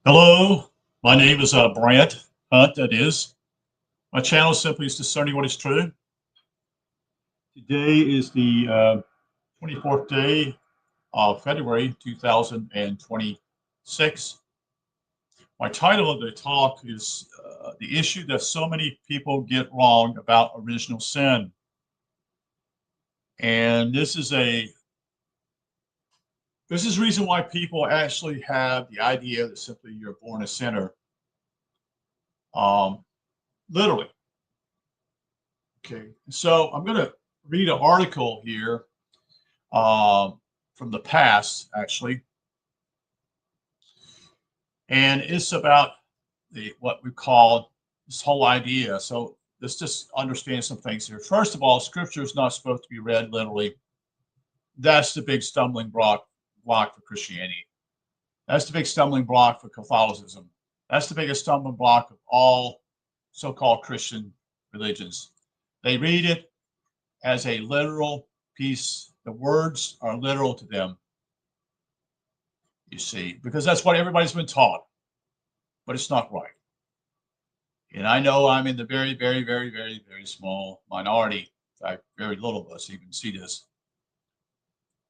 Hello, my name is Brant Hunt. That is, my channel simply is discerning what is true. Today is the 24th day of February 2026. My title of the talk is the issue that so many people get wrong about original sin. And this is reason why people actually have the idea that simply you're born a sinner. Literally. Okay, so I'm going to read an article here from the past, actually, and it's about what we call this whole idea. So let's just understand some things here. First of all, Scripture is not supposed to be read literally. That's the big stumbling block for Christianity. That's the big stumbling block for Catholicism. That's the biggest stumbling block of all so-called Christian religions. They read it as a literal piece. The words are literal to them, you see, because that's what everybody's been taught, but it's not right. And I know I'm in the very, very, very, very, very small minority. In fact, very little of us even see this.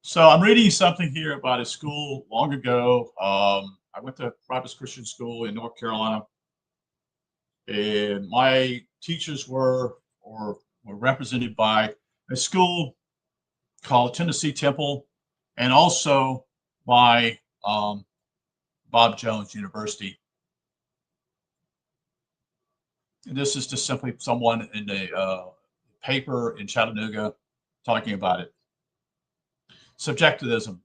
So I'm reading something here about a school long ago. I went to private Christian school in North Carolina, and my teachers were represented by a school called Tennessee Temple, and also by Bob Jones University. And this is just simply someone in a paper in Chattanooga talking about it. Subjectivism.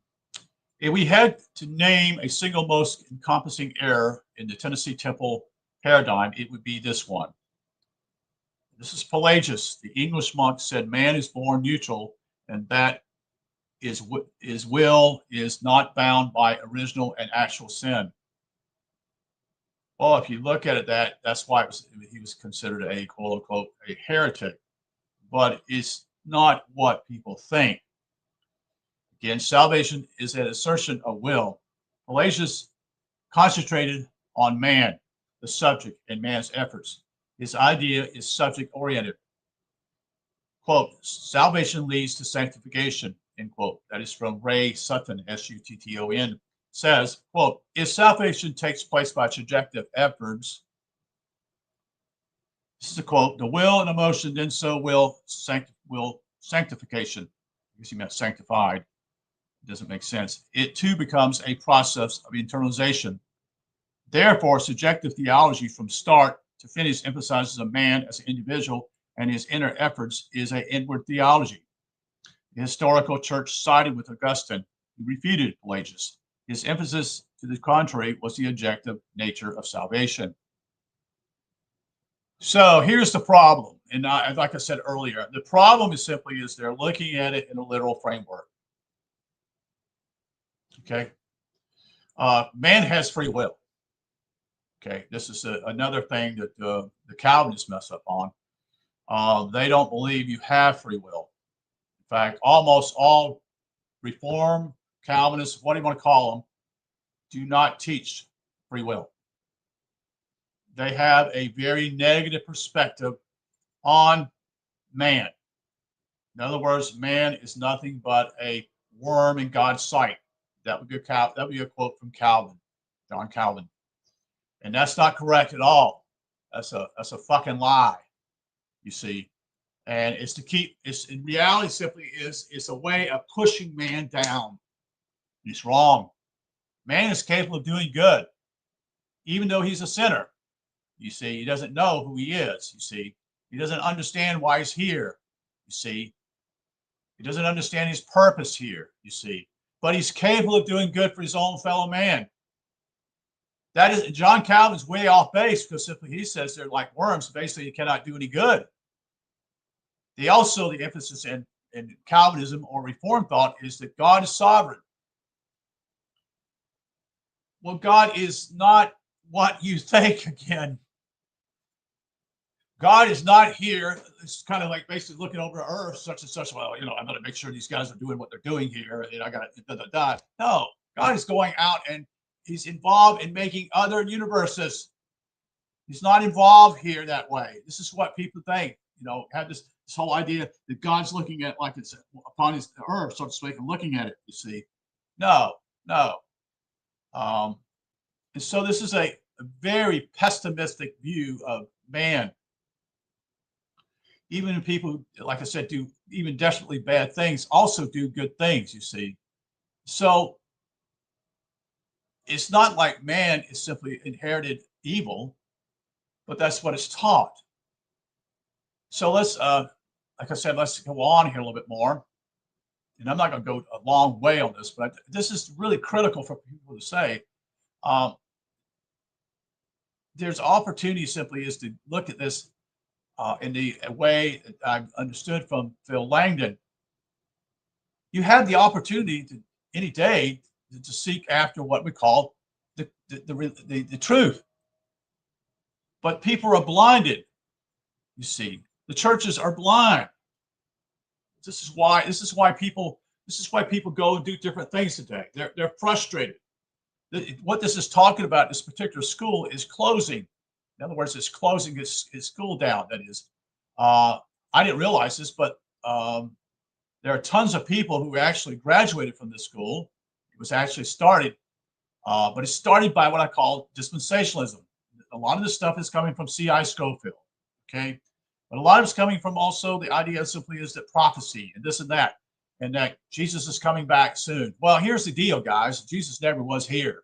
If we had to name a single most encompassing error in the Tennessee Temple paradigm, it would be this one. This is Pelagius. The English monk said man is born neutral, and that his will is not bound by original and actual sin. Well, if you look at it, that's why he was considered a quote unquote a heretic, but it's not what people think. Again, salvation is an assertion of will. Pelagius concentrated on man, the subject, and man's efforts. His idea is subject oriented. Quote, salvation leads to sanctification, end quote. That is from Ray Sutton, Sutton, says, quote, if salvation takes place by subjective efforts, this is a quote, the will and emotion then so will sanctification. I guess he meant sanctified. It doesn't make sense. It too becomes a process of internalization. Therefore, subjective theology from start to finish emphasizes a man as an individual, and his inner efforts is an inward theology. The historical church sided with Augustine, who refuted Pelagius. His emphasis to the contrary was the objective nature of salvation. So here's the problem. And like I said earlier, the problem is simply they're looking at it in a literal framework. Okay. Man has free will. Okay. This is another thing that the Calvinists mess up on. They don't believe you have free will. In fact, almost all Reform, Calvinists, what do you want to call them, do not teach free will. They have a very negative perspective on man. In other words, man is nothing but a worm in God's sight. That would be a quote from Calvin, John Calvin. And that's not correct at all. That's a fucking lie, you see. And it's in reality simply it's a way of pushing man down. It's wrong. Man is capable of doing good, even though he's a sinner. You see, he doesn't know who he is. You see, he doesn't understand why he's here. You see, he doesn't understand his purpose here. You see, but he's capable of doing good for his own fellow man. That is, John Calvin's way off base because simply he says they're like worms. Basically, you cannot do any good. The emphasis in Calvinism or Reformed thought is that God is sovereign. Well, God is not what you think again. God is not here. It's kind of like basically looking over Earth, such and such. Well, I'm going to make sure these guys are doing what they're doing here. And I got to da. No, God is going out and He's involved in making other universes. He's not involved here that way. This is what people think. Have this whole idea that God's looking at like it's upon his earth, so to speak, and looking at it. You see, no. And so this is a very pessimistic view of man. Even people, like I said, do even desperately bad things, also do good things. You see, so it's not like man is simply inherited evil, but that's what it's taught. So let's, like I said, let's go on here a little bit more. And I'm not going to go a long way on this, but this is really critical for people to say. There's opportunity simply is to look at this in the way that I've understood from Phil Langdon. You have the opportunity to any day to seek after what we call the truth. But people are blinded, you see. The churches are blind. This is why people go and do different things today. They're frustrated. What this is talking about, this particular school, is closing. In other words, it's closing his school down. That is, I didn't realize this, but there are tons of people who actually graduated from this school. It was actually started, but it's started by what I call dispensationalism. A lot of this stuff is coming from C.I. Scofield, okay? But a lot of it's coming from also the idea simply is that prophecy and this and that Jesus is coming back soon. Well, here's the deal, guys. Jesus never was here.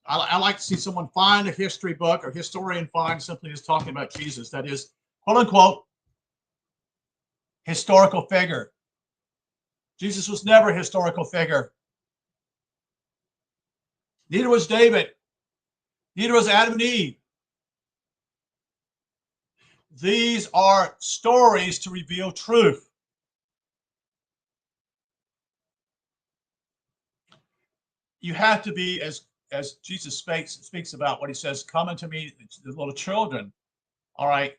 I like to see someone find a history book or historian find simply is talking about Jesus. That is, quote unquote, historical figure. Jesus was never a historical figure. Neither was David. Neither was Adam and Eve. These are stories to reveal truth. You have to be, as Jesus speaks about what he says, come unto me, the little children. All right.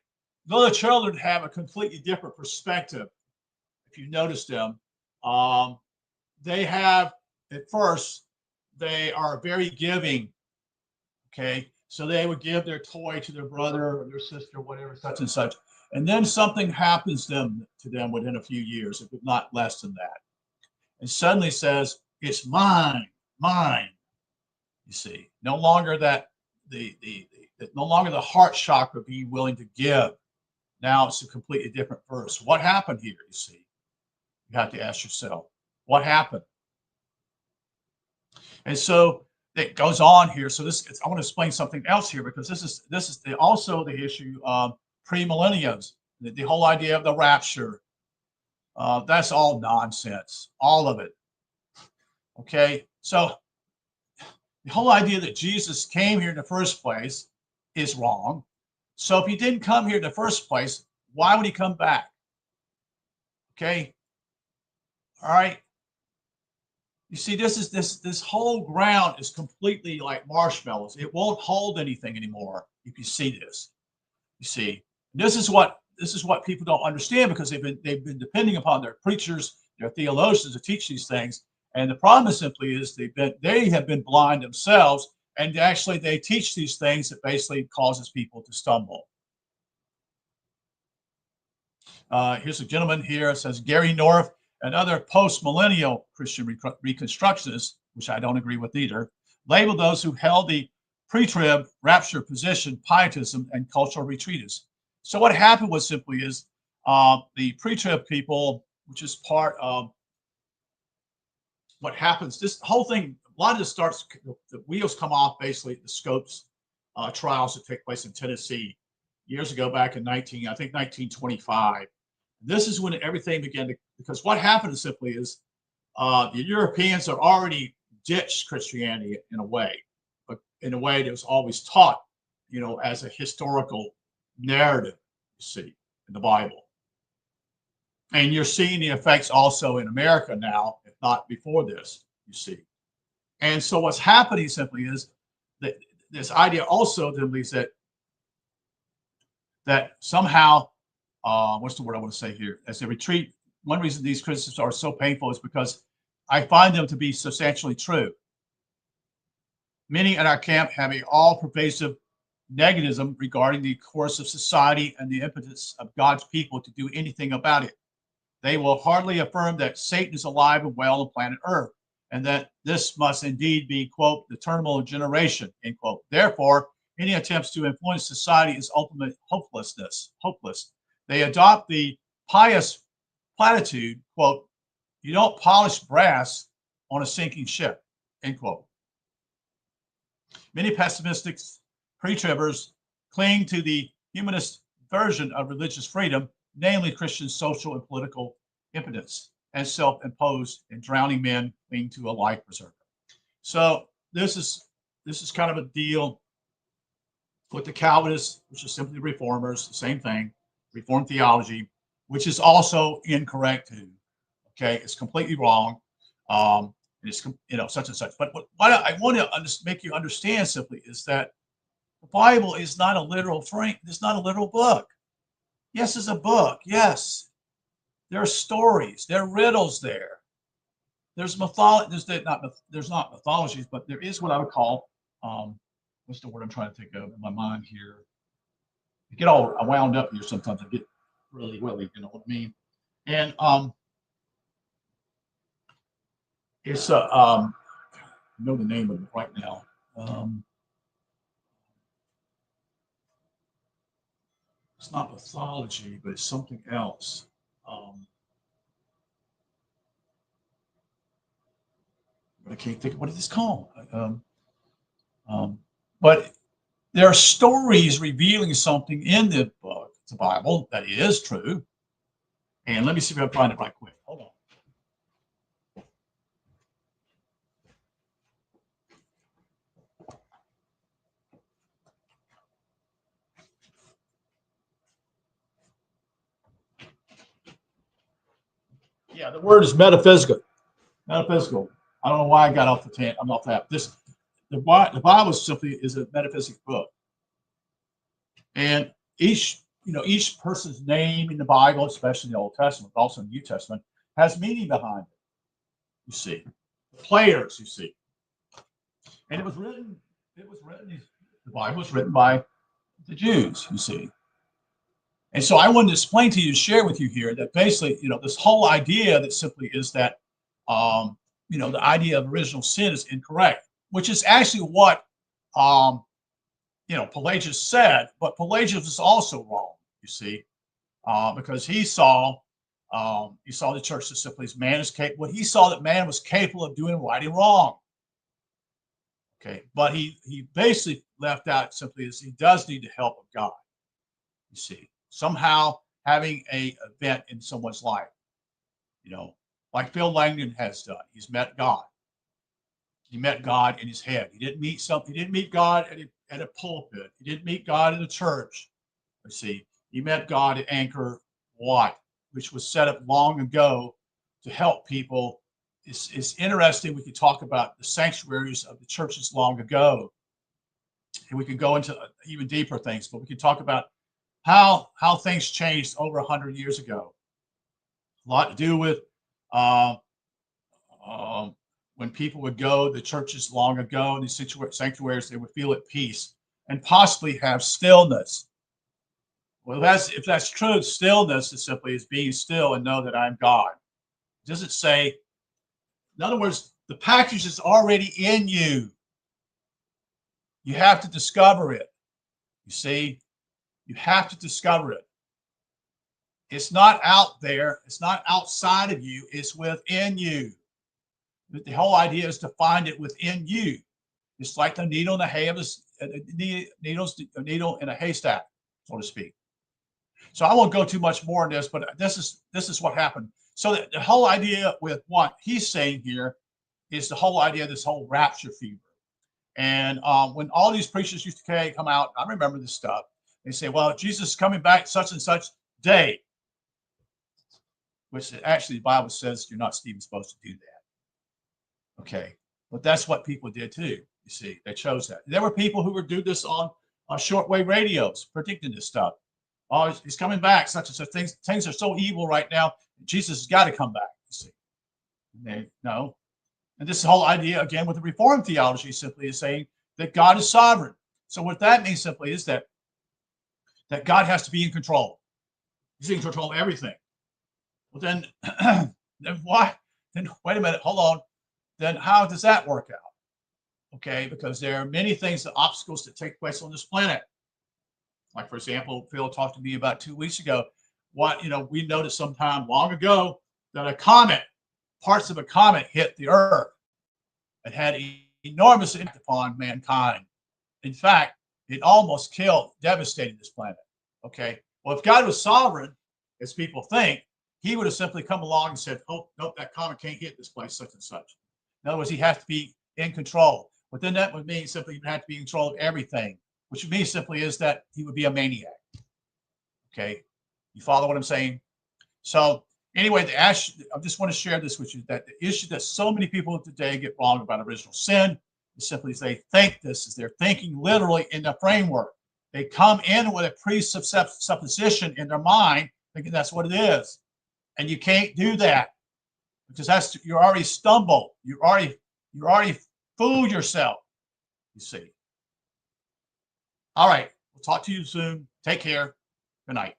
Little children have a completely different perspective. If you notice them, they have, at first, they are very giving. Okay. So they would give their toy to their brother or their sister, whatever, such and such. And then something happens to them within a few years, if not less than that. And suddenly says, it's mine. You see, no longer that no longer the heart chakra being willing to give. Now it's a completely different verse. What happened here? You see, you have to ask yourself, what happened? And so it goes on here. So I want to explain something else here, because this is also the issue of premillennials, the whole idea of the rapture. That's all nonsense, all of it. Okay, so the whole idea that Jesus came here in the first place is wrong. So if he didn't come here in the first place, why would he come back? Okay, all right. You see, this whole ground is completely like marshmallows. It won't hold anything anymore. If you see this, you see, this is what people don't understand, because they've been depending upon their preachers, their theologians to teach these things. And the problem simply is they have been blind themselves, and actually they teach these things that basically causes people to stumble. Here's a gentleman here. It says Gary North and other post-millennial Christian reconstructionists, which I don't agree with either, label those who held the pre-trib rapture position pietism and cultural retreatists. So what happened was simply is the pre-trib people, which is part of what happens, this whole thing, a lot of this starts, the wheels come off basically at the Scopes trials that take place in Tennessee years ago, back in 1925. This is when everything began to, because what happened simply is the Europeans have already ditched Christianity in a way, but in a way that was always taught, as a historical narrative, you see, in the Bible. And you're seeing the effects also in America now, if not before this, you see. And so what's happening simply is that this idea also is that somehow, what's the word I want to say here? As a retreat, one reason these criticisms are so painful is because I find them to be substantially true. Many in our camp have a all-pervasive negativism regarding the course of society and the impotence of God's people to do anything about it. They will hardly affirm that Satan is alive and well on planet Earth, and that this must indeed be, quote, the terminal generation, end quote. Therefore, any attempts to influence society is ultimate hopeless. They adopt the pious platitude, quote, you don't polish brass on a sinking ship, end quote. Many pessimistic pre-tribbers cling to the humanist version of religious freedom, namely Christian social and political impotence, and self-imposed and drowning men cling to a life preserver. So this is kind of a deal with the Calvinists, which is simply reformers, the same thing, Reformed theology, which is also incorrect too. Okay, it's completely wrong. It's such and such. But what I want to make you understand simply is that the Bible is not a literal frame. It's not a literal book. Yes, it's a book. Yes, there are stories. There are riddles there. There's mythology. There's not mythologies, but there is what I would call what's the word I'm trying to think of in my mind here? I get all wound up here sometimes. I get really willy. You know what I mean? And it's I know the name of it right now. It's not mythology, but it's something else. But I can't think of what it is called. But there are stories revealing something in the book, the Bible, that is true. And let me see if I can find it right quick. Hold on. Yeah, the word is metaphysical. Metaphysical. I don't know why I got off the tangent. I'm off that. The Bible simply is a metaphysical book, and each person's name in the Bible, especially in the Old Testament, but also in the New Testament, has meaning behind it. You see, the players. You see, and it was written. The Bible was written by the Jews. You see. And so I wanted to explain to you, share with you here that basically, this whole idea that simply is that, the idea of original sin is incorrect, which is actually what, Pelagius said, but Pelagius was also wrong, you see, because he saw the church as simply as man is capable. He saw that man was capable of doing right and wrong. Okay, but he basically left out simply as he does need the help of God, you see. Somehow having a event in someone's life, like Phil Langdon has done. He's met God. He met God in his head. He didn't meet God at a pulpit. He didn't meet God in a church. You see, he met God at Angkor Wat, which was set up long ago to help people. It's interesting. We could talk about the sanctuaries of the churches long ago, and we could go into even deeper things. But we could talk about how things changed over 100 years ago. A lot to do with when people would go to the churches long ago in these sanctuaries, they would feel at peace and possibly have stillness. Well, if that's true, stillness is simply is being still and know that I'm God. Does it say? In other words, the package is already in you. You have to discover it. You see? You have to discover it. It's not out there. It's not outside of you. It's within you. The whole idea is to find it within you. It's like the needle in a needle in a haystack, so to speak. So I won't go too much more on this, but this is what happened. So the whole idea with what he's saying here is the whole idea of this whole rapture fever. And when all these preachers used to come out, I remember this stuff. They say, well, Jesus is coming back such and such day, which actually the Bible says you're not even supposed to do that. Okay. But that's what people did too. You see, they chose that. There were people who would do this on shortwave radios, predicting this stuff. Oh, he's coming back, such and such. Things are so evil right now. Jesus has got to come back. You see, no. And this whole idea, again, with the Reformed theology simply is saying that God is sovereign. So what that means simply is that God has to be in control. He's in control of everything. Well, then, then why? Then wait a minute, hold on. Then how does that work out? Okay, because there are many things, the obstacles that take place on this planet. Like, for example, Phil talked to me about 2 weeks ago. We noticed sometime long ago that a comet, parts of a comet hit the Earth and had enormous impact upon mankind. In fact, it almost killed, devastated this planet. Okay, well, if God was sovereign, as people think, he would have simply come along and said, oh, nope, that comet can't hit this place, such and such. In other words, he has to be in control. But then that would mean simply he would have to be in control of everything, which means simply is that he would be a maniac. Okay, you follow what I'm saying? So anyway, I just want to share this with you, that the issue that so many people today get wrong about original sin is simply they think this is they're thinking literally in the framework. They come in with a presupposition in their mind, thinking that's what it is. And you can't do that, because you already stumbled. You already fooled yourself, you see. All right. We'll talk to you soon. Take care. Good night.